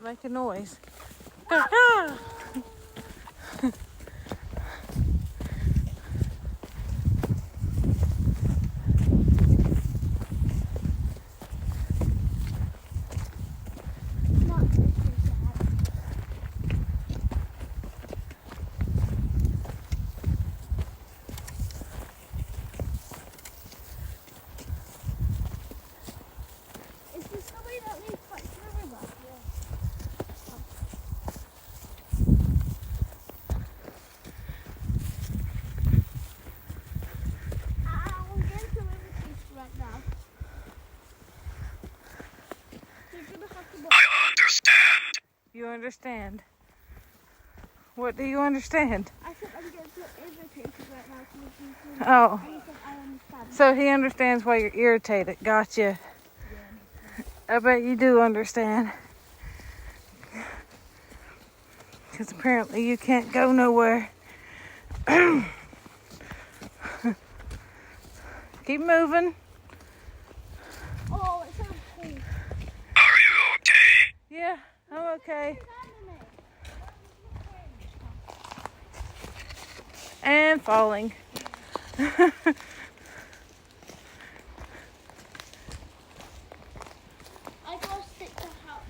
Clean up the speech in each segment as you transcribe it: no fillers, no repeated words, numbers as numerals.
make a noise. Ah! You understand? What do you understand? I said I'm getting so irritated right now. Oh. And he said I understand. So he understands why you're irritated. Gotcha. I bet you do understand. Because apparently you can't go nowhere. Keep moving. Oh, it sounds cool. Yeah, I'm okay. And falling. I got a stick to help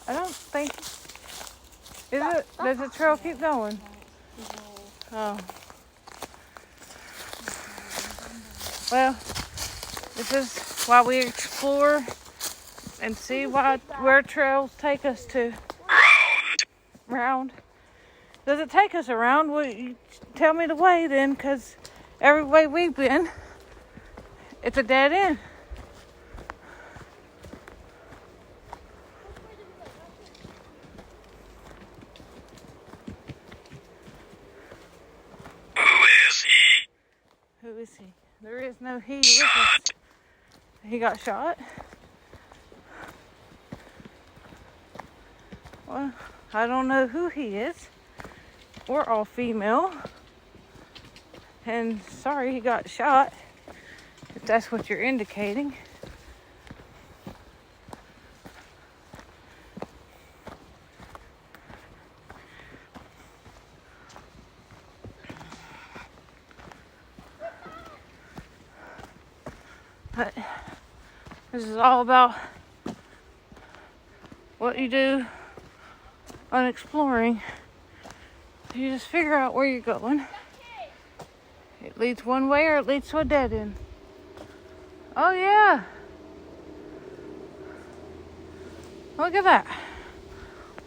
I don't think. Is it? Does the trail keep going? Oh. Well, this is why we explore and see where trails take us to. Round. Does it take us around? Well, you tell me the way then, because every way we've been, it's a dead end. Who is he? There is no he with us. He got shot? Well, I don't know who he is. We're all female. And sorry he got shot, if that's what you're indicating. But this is all about what you do on exploring. You just figure out where you're going. It leads one way or it leads to a dead end. Oh yeah. Look at that.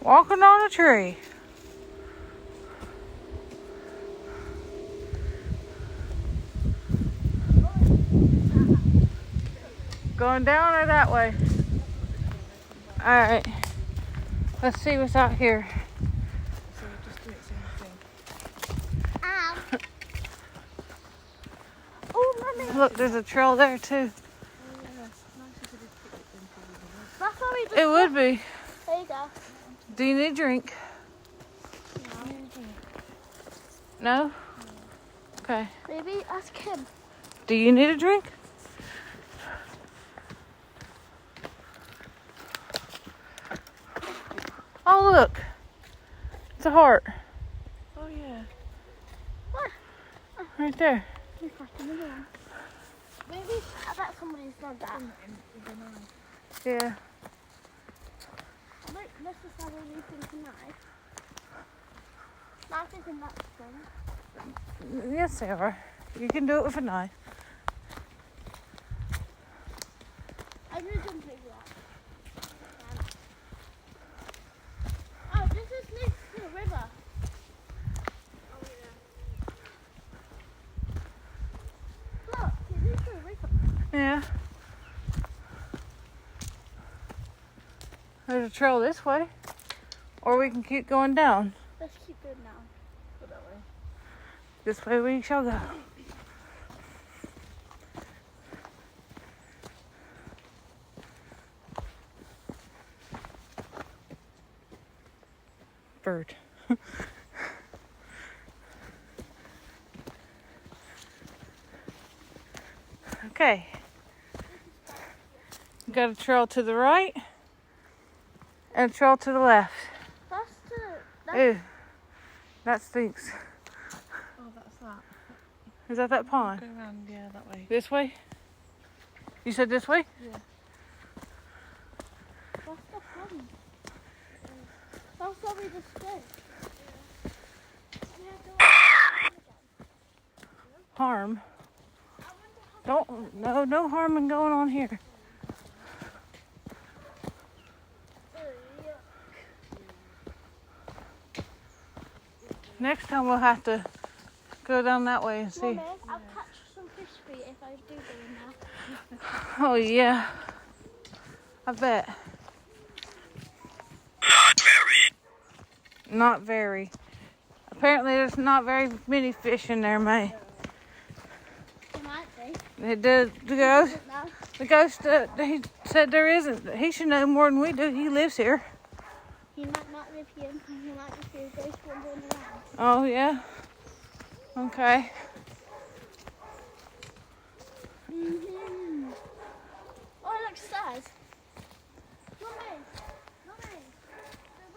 Walking on a tree. Going down or that way? Alright. Let's see what's out here. Oh, Mummy. Look, there's a trail there too. That's what we just It would be. There you go. Do you need a drink? No? Okay. Maybe ask him. Do you need a drink? Oh, look. It's a heart. Oh, yeah. Right there. Maybe I bet somebody's done that. Yeah. I don't necessarily think a knife. Not thinking that's fun. Yes, they are. You can do it with a knife. I'm going to jump over that. Oh, this is next to the river. Oh, yeah. Look, it leads to the river. Yeah. There's a trail this way. Or we can keep going down. Let's keep going now. Go that way. This way we shall go. Bird. Okay. You got a trail to the right and a trail to the left. Ew, that stinks. Oh, that's that. Is that pond? Go around, yeah, that way. This way? You said this way? Yeah. What's the pond? That's where we just go. Harm? No harm going on here. Next time we'll have to go down that way and see. Mummy, I'll catch some fish for you if I do go in there. Oh yeah, I bet. Not very. Apparently there's not very many fish in there, mate. There might be. It did, the ghost, he said there isn't. He should know more than we do. He lives here. He might not live here. He might just be a ghost wandering around. Oh yeah? Okay. Mm-hmm. Oh, look, stairs. Mummy, the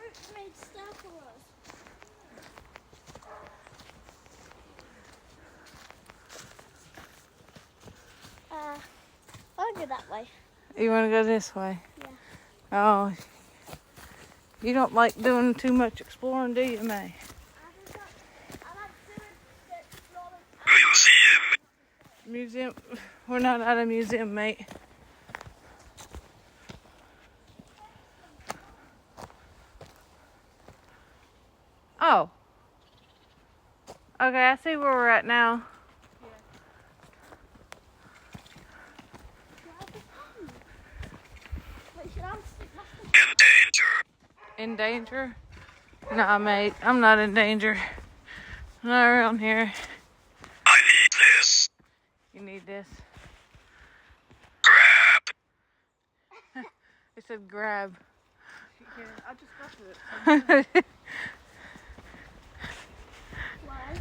roots made stairs for us. I'll go that way. You want to go this way? Yeah. Oh. You don't like doing too much exploring, do you, May? I like doing the exploring. Museum? We're not at a museum, mate. Oh. Okay, I see where we're at now. In danger? Nah, mate. I'm not in danger. Not around here. I need this. You need this. Grab. It said grab. Yeah, I just got it. Why?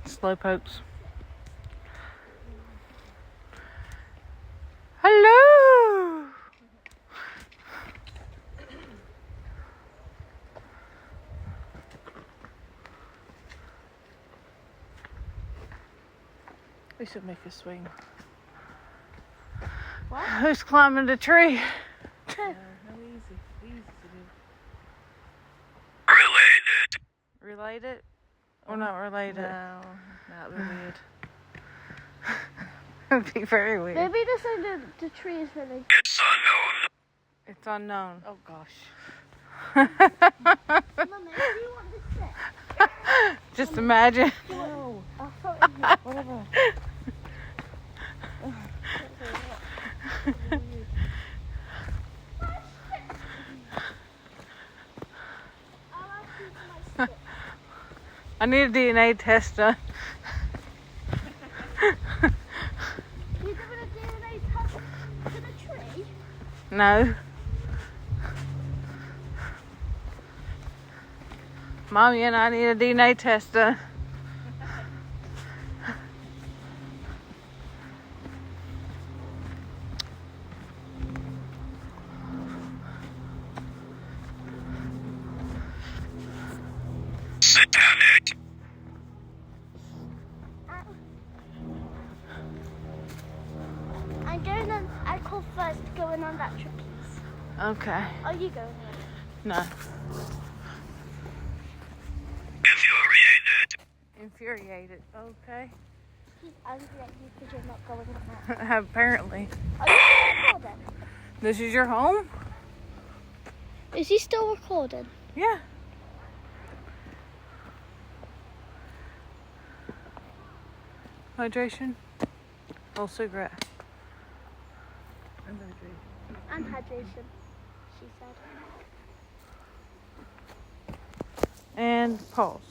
Slow pokes. Hello. We should make a swing. What? Who's climbing the tree? How Related. Related? Or not related? No, that would be weird. It'd be very weird. Maybe this is the tree is really. It's unknown. It's unknown. Oh gosh. Mummy, do you want this stick? Just imagine. No. I'll throw it in here. Whatever. I'll ask you for my stick. I need a DNA test done. You're doing a DNA test to the tree? No. Mommy and I need a DNA test done. Satanic. I'm going on. I call first going on that trip, please. Okay. Are you going on? No. Infuriated. Infuriated. Okay. He's angry at you because you're not going on that. Apparently. Are you still recording? This is your home? Is he still recording? Yeah. Hydration? Oh, cigarette. And hydration, she said. And pause.